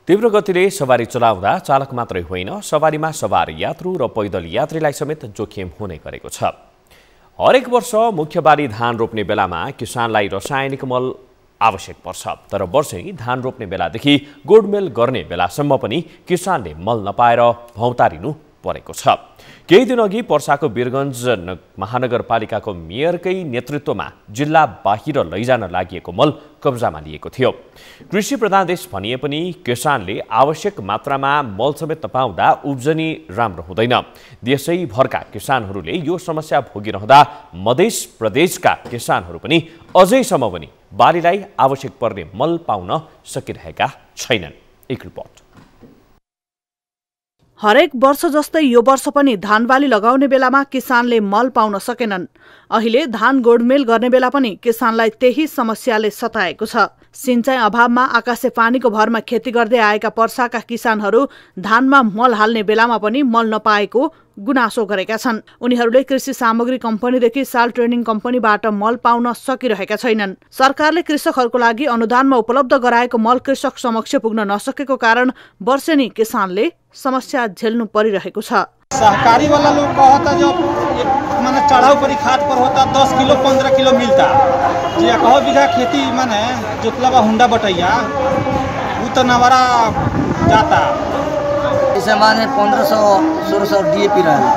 तीव्र गतिले सवारी चलाउँदा चालक मात्रै होइन, सवारीमा सवार यात्रु र पैदल यात्रीलाई समेत जोखिम हुने गरेको छ। हरेक वर्ष मुख्य बारी धान रोप्ने बेलामा किसानलाई रासायनिक मल आवश्यक पर्छ, तर वर्षै धान रोप्ने बेलादेखि गोडमेल गर्ने बेलासम्म पनि किसानले मल नपाएर भौतारिनु परेको छ। केही दिनअघि पर्साको वीरगञ्ज महानगरपालिकाको मेयरकै नेतृत्वमा जिल्ला बाहिर लैजान लागि मल कब्जामा लिएको थियो। कृषि प्रधान देश भनिए पनि किसानले आवश्यक मात्रामा मल समेत नपाउँदा उब्जनी राम्रो हुँदैन। देशैभरका किसानहरूले यो समस्या भोगिरहँदा मध्य प्रदेशका किसानहरू पनि अझैसम्म पनि बालीलाई आवश्यक पर्ने मल पाउन सकिरहेका छैनन्। एक रिपोर्ट। हरेक वर्ष जस्तै यो वर्ष पनि धान बाली लगाउने बेलामा किसानले मल पाउन सकेनन्। अहिले धान गोडमेल गर्ने बेला पनि किसानलाई त्यही समस्याले सताएको छ। सिंचाई अभावमा आकाशे पानीको भरमा खेती गर्दै आएका पर्साका किसानहरू धानमा मल हाल्ने बेलामा पनि मल नपाएको गुनासो गरेका छन्। उनीहरूले कृषि सामग्री कम्पनीदेखि साल ट्रेनिङ कम्पनीबाट मल पाउन सकिरहेका छैनन्। सरकारले कृषकहरूको लागि अनुदानमा उपलब्ध गराएको मल कृषक समक्ष पुग्न नसकेको कारण वर्षेनी किसानले समस्या झेल्नु परिरहेको छ। सहकारी वाला लोग कहता जो माने चढ़ाऊ परी खाद पर होता 10 किलो 15 किलो मिलता, जे कहो बीघा खेती माने जोतलाबा हुंडा बटैया वो तो नवरा जाता इसे माने 1500-1600 डीएपी रहे,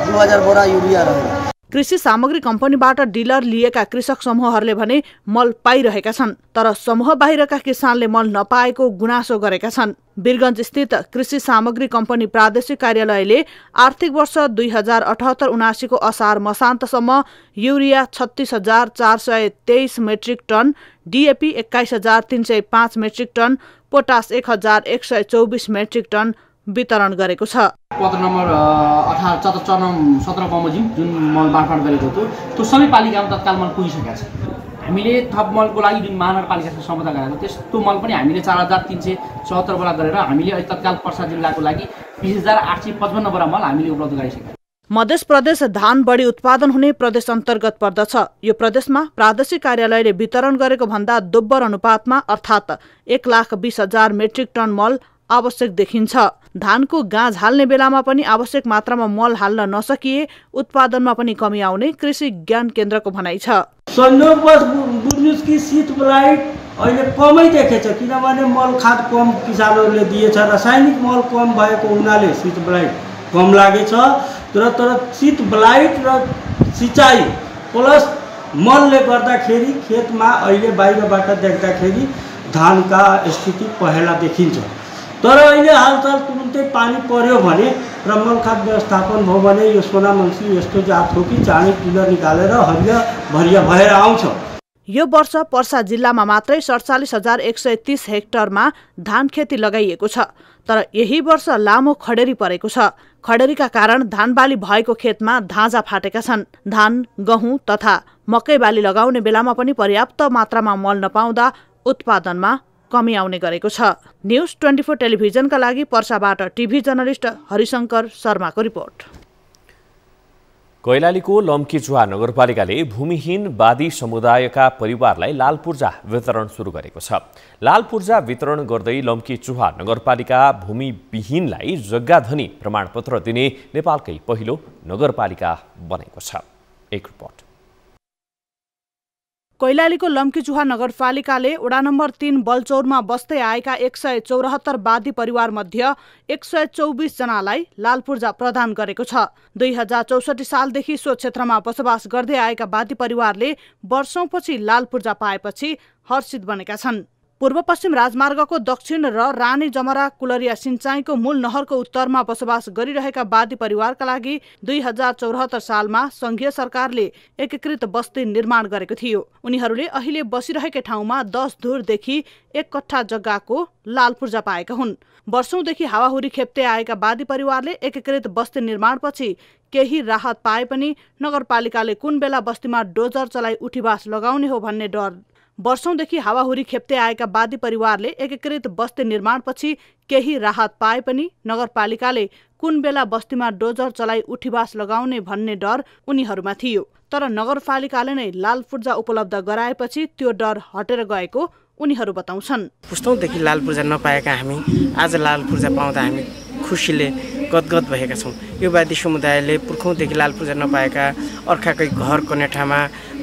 2000 बोरा यूरिया रहे। कृषि सामग्री कम्पनीबाट डिलर लिएका कृषक समूहहरूले भने मल पाइरहेका छन्, तर समूह बाहिरका किसानले मल नपाएको गुनासो गरेका छन्। वीरगञ्ज स्थित कृषि सामग्री कम्पनी प्रादेशिक कार्यालयले आर्थिक वर्ष 2078-79 को असार मसान्तसम्म urea 36,423 metric tonne, DAP 21,305 metric tonne, potash 1,124 metric tonne वितरण गरेको छ। पत्र नम्बर 17 बमोजिम जुन मल बाँडफाँड गरेको थियो त्यो सबै पालिकामा तत्काल मल पुगिसकेको छ। हामीले थप मलको लागि जुन महानगरपालिकासँग सम्झौता गरेको त्यस्तो मल पनि हामीले 4,374 बोरा गरेर हामीले अहिले तत्काल पर्सा जिल्लाको लागि 20,855 बोरा मल हामीले उपलब्ध गराइसकेका। मध्य प्रदेश धान बढी उत्पादन हुने प्रदेश अन्तर्गत पर्दछ। यो प्रदेशमा प्रादेशिक कार्यालयले वितरण गरेको भन्दा दोब्बर अनुपातमा अर्थात् 1,20,000 मेट्रिक टन मल आवश्यक देखिन्छ। धानको गाँझ हाल्ने बेलामा पनि आवश्यक मात्रामा मल हाल्न नसकिए उत्पादनमा पनि कमी आउने कृषि ज्ञान केन्द्रको भनाइ छ। संयोगवश बुझ्नुस् कि सीट ब्लाइट अहिले कमै देखेछ, किनभने मल खाद कम किसानहरूले दिएछ, रासायनिक मल कम भएको हुनाले सीट ब्लाइट कम लागेछ। तर सीट ब्लाइट र सिँचाइ प्लस मलले गर्दाखेरि खेतमा अहिले बाहिरबाट देख्दाखेरि धानका स्थिति पहेँला देखिन्छ। तर अहिले हालचाल तुरुन्तै पानी पर्यो भने र मल खाद व्यवस्थापन भयो भने यो सोना मन्सी यस्तो जात हो कि चाँडै टिलर निकालेर हरिया भरिया भएर आउँछ। यो वर्ष पर्सा जिल्लामा मात्रै 47,130 हेक्टरमा धान खेती लगाइएको छ, तर यही वर्ष लामो खडेरी परेको छ। खडेरीका कारण धान बाली भएको खेतमा धाजा फाटेका छन्। धान, गहुँ तथा मकै बाली लगाउने बेलामा पनि पर्याप्त मात्रामा मल नपाउँदा उत्पादनमा कमी आउने गरेको छ। न्युज 24 टेलिभिजनका लागि पर्साबाट टिभी जर्नलिस्ट हरिशंकर शर्माको रिपोर्ट। कैलालीको लम्कीचुहा नगरपालिकाले भूमिहीन वादी समुदायका परिवारलाई लाल पूर्जा वितरण सुरु गरेको छ। लाल पूर्जा वितरण गर्दै लम्कीचुहा नगरपालिका भूमिविहीनलाई जग्गाधनी प्रमाणपत्र दिने नेपालकै पहिलो नगरपालिका बनेको छ। एक रिपोर्ट। कैलालीको लम्कीचुहा नगरपालिकाले वडा नम्बर 3 बलचौरमा बस्दै आएका 174 वादी परिवार मध्ये 124 जनालाई लाल पूर्जा प्रदान गरेको छ। 2064 सालदेखि सो क्षेत्रमा बसोबास गर्दै आएका वादी परिवारले वर्षौंपछि लाल पूर्जा पाएपछि हर्षित बनेका छन्। पूर्व पश्चिम राजमार्गको दक्षिण र रानी जमरा कुलरिया सिंचाईको मूल नहरको उत्तरमा बसोबास गरिरहेका वादी परिवारका लागि 2074 सालमा संघीय सरकारले एकीकृत बस्ती निर्माण गरेको थियो। उनीहरूले अहिले बसिरहेकै ठाउँमा 10 धुरदेखि 1 कट्ठा जग्गाको लाल पूर्जा पाएका हुन्। वर्षौंदेखि हावाहुरी खेप्दै आएका वादी परिवारले एकीकृत बस्ती निर्माणपछि केही राहत पाए पनि नगरपालिकाले कुन बेला बस्तीमा डोजर चलाई उठीबास लगाउने हो भन्ने डर। वर्षौंदेखि हावाहुरी खेप्दै आएका वादी परिवारले एकीकृत बस्ती निर्माणपछि केही राहत पाए पनि नगरपालिकाले कुन बेला बस्तीमा डोजर चलाई उठीबास लगाउने भन्ने डर उनीहरूमा थियो। तर नगरपालिकाले नै लाल पूर्जा उपलब्ध गराएपछि त्यो डर हटेर गएको उनीहरू बताउँछन्। पुस्तौंदेखि लाल पूर्जा नपाएका हामी आज लाल पूर्जा पाउँदा हामी खुसीले गदगद भएका छौँ। यो वादी समुदायले पुर्खौँदेखि लाल पूर्जा नपाएका अर्काकै घर कनेठामा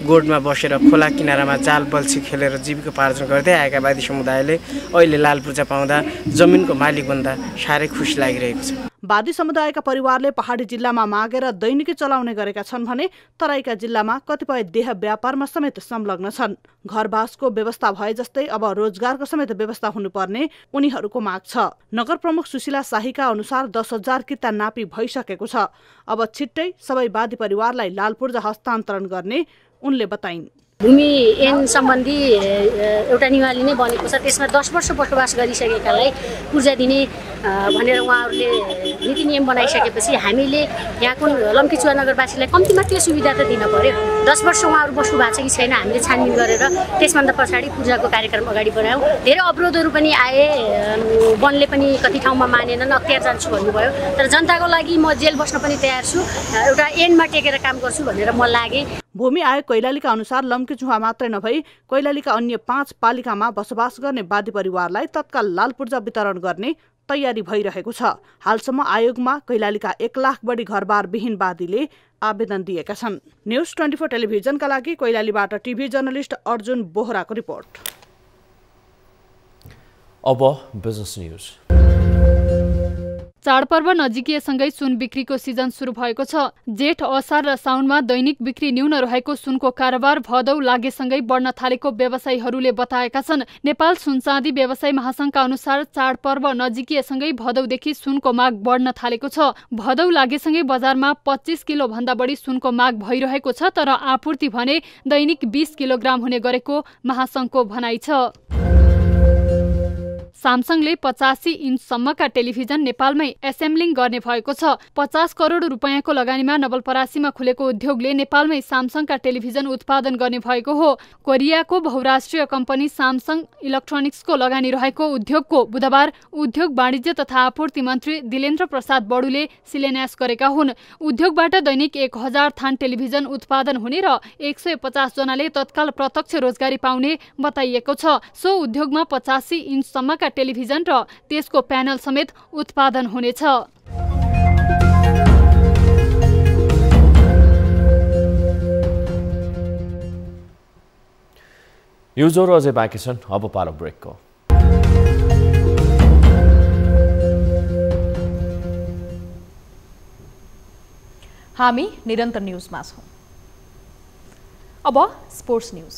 गोडमा बसेर खोला किनारामा जाल बल्छी खेलेर जीविकोपार्जन गर्दै आएका वादी समुदायले अहिले लाल पूर्जा पाउँदा जमिनको मालिक बन्दा साह्रै खुसी लागिरहेको छ। वादी समुदायका परिवारले पहाडी जिल्लामा मागेर दैनिकी चलाउने गरेका छन् भने तराईका जिल्लामा कतिपय देह व्यापारमा समेत संलग्न छन्। घरबासको व्यवस्था भए जस्तै अब रोजगारको समेत व्यवस्था हुनुपर्ने उनीहरूको माग छ। नगर प्रमुख सुशीला शाहीका अनुसार 10,000 किता नापी भइसकेको छ। अब छिट्टै सबै वादी परिवारलाई लाल पूर्जा हस्तान्तरण गर्ने उनले बताइन्। भूमि ऐन सम्बन्धी एउटा निवाली नै बनेको छ। त्यसमा 10 वर्ष बसोबास गरिसकेकालाई पूर्जा दिने भनेर उहाँहरूले नीति नियम बनाइसकेपछि हामीले यहाँको लम्कीचुहा नगरवासीलाई कम्तीमा त्यो सुविधा त दिन पर्यो। 10 वर्ष उहाँहरू बस्नु भएको छ कि छैन हामीले छानबिन गरेर त्यसभन्दा पछाडि पूजाको कार्यक्रम अगाडि बढायौँ। धेरै अवरोधहरू पनि आए, वनले पनि कति ठाउँमा मानेनन्, अख्तियार जान्छु भन्नुभयो। तर जनताको लागि म जेल बस्न पनि तयार छु, एउटा ऐनमा टेकेर काम गर्छु भनेर म लागेँ। भूमि आयोग कैलालीका अनुसार लम्कीचुहा मात्रै नभई कैलालीका अन्य 5 पालिकामा बसोबास गर्ने वादी परिवारलाई तत्काल लाल पूर्जा वितरण गर्ने तयारी भइरहेको छ। हालसम्म आयोगमा कैलालीका 1 लाख बढी घरबार विहीन वादीले आवेदन दिएका छन्। न्युज 24 टेलिभिजनका लागि कैलालीबाट टिभी जर्नलिस्ट अर्जुन बोहराको रिपोर्ट। अब बिजनेस न्युज। चाडपर्व नजिकिएसँगै सुन बिक्रीको सिजन सुरु भएको छ। जेठ, असार र साउनमा दैनिक बिक्री न्यून रहेको सुनको कारोबार भदौ लागेसँगै बढ्न थालेको व्यवसायीहरूले बताएका छन्। नेपाल सुनचाँदी व्यवसाय महासंघका अनुसार चाडपर्व नजिकिएसँगै भदौदेखि सुनको माग बढ्न थालेको छ। भदौ लागेसँगै बजारमा 25 किलो भन्दा बढी सुनको माग भइरहेको छ, तर आपूर्ति भने दैनिक 20 किलोग्राम हुने गरेको महासंघको भनाइ छ। सामसङले 85 इन्चसम्मका टेलिभिजन नेपालमै एसेम्बलिङ गर्ने भएको छ। 50 करोड रुपैयाँको लगानीमा नवलपरासीमा खुलेको उद्योगले नेपालमै सामसङका टेलिभिजन उत्पादन गर्ने भएको हो। कोरियाको बहुराष्ट्रिय कम्पनी सामसङ इलेक्ट्रोनिक्सको लगानी रहेको उद्योगको बुधबार उद्योग, वाणिज्य तथा आपूर्ति मन्त्री दिलेन्द्र प्रसाद बडुले शिलान्यास गरेका हुन्। उद्योगबाट दैनिक 1000 थान टेलिभिजन उत्पादन हुने र 150 जनाले तत्काल प्रत्यक्ष रोजगारी पाउने बताइएको छ। सो उद्योगमा 85 इन्चसम्मका टेलिभिजन र त्यसको प्यानल समेत उत्पादन हुनेछ। न्युजहरू अझै बाँकी छन्, अब पालो ब्रेकको। हामी निरन्तर न्युजमा छौँ। अब स्पोर्ट्स न्युज।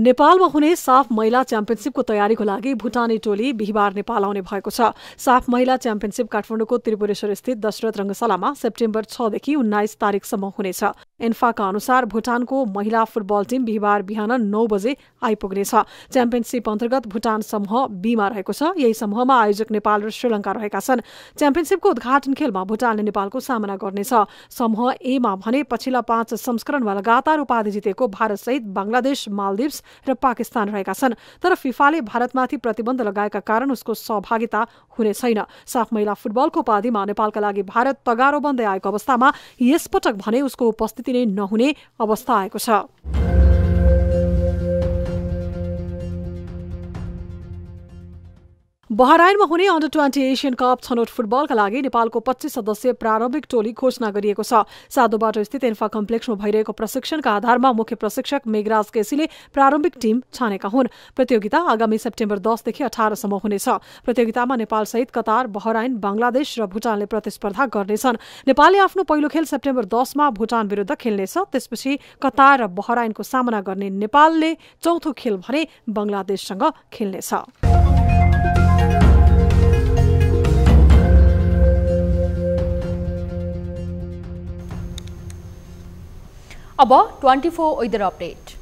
नेपालमा हुने साफ महिला च्याम्पियनसिपको तयारीको लागि भुटानी टोली बिहिबार नेपाल आउने भएको छ। साफ महिला च्याम्पियनसिप काठमाडौँको त्रिपुरेश्वर स्थित दशरथ रंगशालामा सेप्टेम्बर 6 देखि 19 तारिकसम्म हुनेछ। इन्फाका अनुसार भुटानको महिला फुटबल टिम बिहिबार बिहान 9 बजे आइपुग्नेछ। च्याम्पियनसिप अन्तर्गत भुटान समूह बीमा रहेको छ। यही समूहमा आयोजक नेपाल र श्रीलङ्का रहेका छन्। च्याम्पियनसिपको उद्घाटन खेलमा भुटानले नेपालको सामना गर्नेछ। समूह एमा भने पछिल्ला 5 संस्करणमा लगातार उपाधि जितेको भारतसहित बंगलादेश, मालदिव्स र पाकिस्तान रहेका छन्। तर फिफाले भारतमाथि प्रतिबन्ध लगाएका कारण उसको सहभागिता हुने छैन। साफ महिला फुटबलको उपाधिमा नेपालका लागि भारत तगारो बन्दै आएको अवस्थामा यसपटक भने उसको उपस्थिति नै नहुने अवस्था आएको छ। बहराइनमा हुने अन्डर 20 एशियन कप छनौट फुटबलका लागि नेपालको 25 सदस्यीय प्रारम्भिक टोली घोषणा गरिएको छ। सादो बाटो स्थित इन्फा कम्प्लेक्समा भइरहेको प्रशिक्षणका आधारमा मुख्य प्रशिक्षक मेघराज केसीले प्रारम्भिक टिम छानेका हुन्। प्रतियोगिता आगामी सेप्टेम्बर 10 देखि 18 सम्म हुनेछ। प्रतियोगितामा नेपालसहित कतार, बहराइन, बंगलादेश र भुटानले प्रतिस्पर्धा गर्नेछन्। नेपालले आफ्नो पहिलो खेल सेप्टेम्बर 10 मा भुटान विरुद्ध खेल्नेछ। त्यसपछि कतार र बहराइनको सामना गर्ने नेपालले चौथो खेल भने बंगलादेशसँग खेल्नेछ। अब 24 वेदर अपडेट।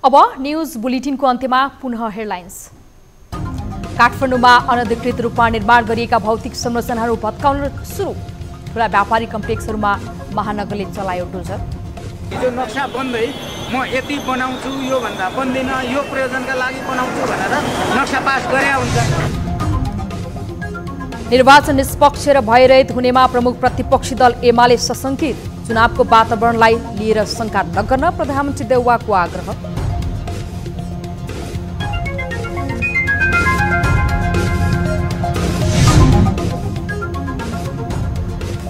अब न्यूज बुलेटिनको अन्त्यमा पुनः हेडलाइन्स। काठमाडौँमा अनधिकृत रूपमा निर्माण गरिएका भौतिक संरचनाहरू भत्काउन सुरु। ठूला व्यापारिक कम्प्लेक्सहरूमा महानगरले चलायो डोजर। जो नक्सा बन्दै म यति बनाउँछु, यो भन्दा बन्दैन, यो प्रयोजनका लागि बनाउँछु भनेर नक्सा पास गरे हुन्छ। निर्वाचन निष्पक्ष र भयरहित हुनेमा प्रमुख प्रतिपक्षी दल एमाले सशंकित। चुनावको वातावरणलाई लिएर शंका नगर्न प्रधानमन्त्री देउवाको आग्रह।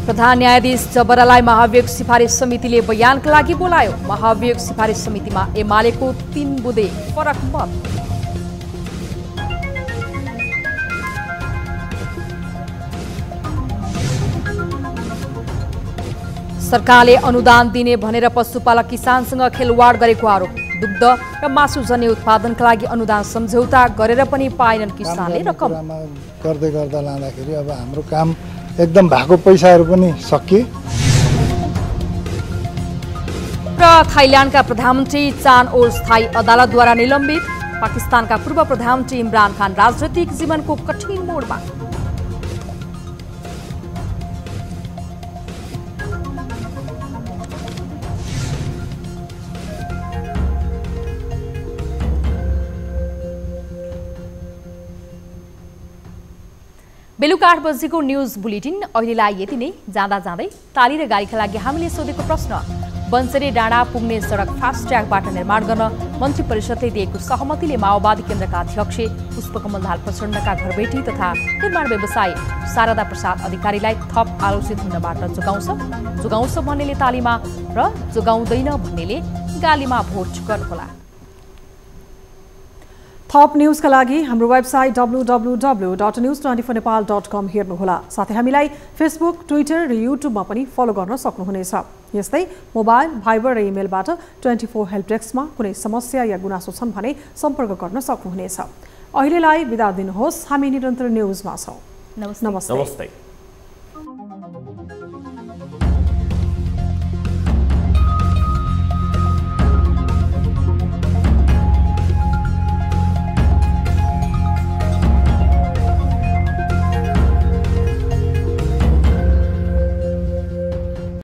प्रधान न्यायाधीश जबरालाई महाभियोग सिफारिस समितिले बयानका लागि बोलायो। महाभियोग सिफारिस समितिमा एमालेको 3 बुँदे फरक मत। सरकारले अनुदान दिने भनेर पशुपालक किसानसँग खेलवाड गरेको आरोप। दुग्ध र मासुजन्य उत्पादनका लागि अनुदान सम्झौता गरेर पनि पाएनन् किसानले रकम। गर्दै गर्दा लाँदाखेरि अब हाम्रो काम एकदम भएको पैसाहरू पनि सकिए। र थाइल्यान्डका प्रधानमन्त्री चान ओल स्थायी अदालतद्वारा निलम्बित। पाकिस्तानका पूर्व प्रधानमन्त्री इमरान खान राजनैतिक जीवनको कठिन मोडमा। बेलुका 8 बजेको न्यूज बुलेटिन अहिलेलाई यति नै। जाँदा जाँदै ताली र गाडीका लागि हामीले सोधेको प्रश्न, बन्सरे डाँडा पुग्ने सडक फास्ट ट्र्याकबाट निर्माण गर्न मन्त्री परिषदले दिएको सहमतिले माओवादी केन्द्रका अध्यक्ष पुष्पकमल दाहाल प्रचण्डका घरबेटी तथा निर्माण व्यवसायी शारदा प्रसाद अधिकारीलाई थप आलोचित हुनबाट जोगाउँछ भन्नेले तालीमा र जोगाउँदैन भन्नेले गालीमा भोट गर्नुहोला। थप न्यूजका लागि हाम्रो वेबसाइट www.news24nepal.com हेर्नुहोला। साथै हामीलाई फेसबुक, ट्विटर र युट्युबमा पनि फलो गर्न सक्नुहुनेछ। यस्तै मोबाइल, भाइबर र इमेलबाट 24 हेल्प डेस्कमा कुनै समस्या या गुनासो छन् भने सम्पर्क गर्न सक्नुहुनेछ। अहिलेलाई बिदा दिनुहोस्। हामी निरन्तर न्यूजमा छौं। नमस्ते।